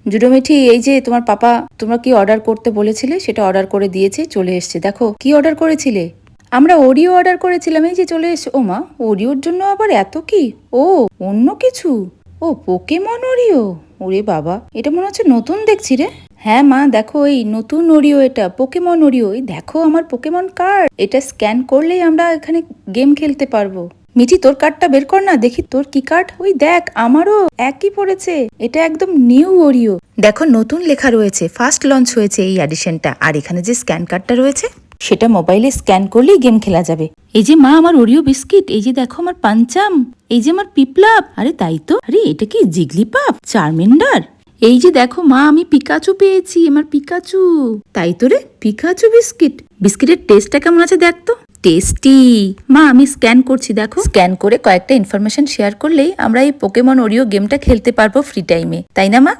Judo Mithi, এই যে তোমার পাপা তোমরা কি অর্ডার করতে বলেছিলে সেটা অর্ডার করে দিয়েছে, চলে এসছে। দেখো কি অর্ডার করেছিলে। আমরা ওরিও অর্ডার করেছিলাম, এই যে চলে এসছে। ও মা, ওরিওর জন্য আবার এত কি? ও অন্য কিছু। ও পোকেমন ওরিও। ওরে বাবা, এটা মনে হচ্ছে নতুন দেখছি রে। হ্যাঁ মা, দেখো এই নতুন ওরিও, এটা পোকেমন ওরিও। এই দেখো আমার পোকেমন কার্ড, এটা স্ক্যান করলেই আমরা এখানে গেম খেলতে পারবো। মিঠি, তোর কার্ডটা বের কর না দেখি, তোর কি কার্ড। ওই দেখ, আমারও একই পড়েছে। এটা একদম নিউ ওরিও। দেখো নতুন লেখা রয়েছে, ফার্স্ট লঞ্চ হয়েছে এই এডিশনটা। আর এখানে যে স্ক্যান কার্ডটা রয়েছে সেটা মোবাইলে স্ক্যান করলেই গেম খেলা যাবে। এই যে মা, আমার ওরিও বিস্কিট। এই যে দেখো আমার পাঞ্চাম। এই যে আমার পিপলাপ। আরে তাই তো। আরে এটা কি জিগলিপাপ, চারমিন্ডার। এই যে দেখো মা, আমি পিকাচু পেয়েছি, আমার পিকাচু। তাই তো রে, পিকাচু বিস্কিট। বিস্কিটের টেস্টটা কেমন আছে দেখ তো। টেস্টি। মা আমি স্ক্যান করছি, দেখো। স্ক্যান করে কয়েকটা ইনফরমেশন শেয়ার করলেই আমরা এই পোকেমন ওরিও গেমটা খেলতে পারবো ফ্রি টাইমে, তাই না মা?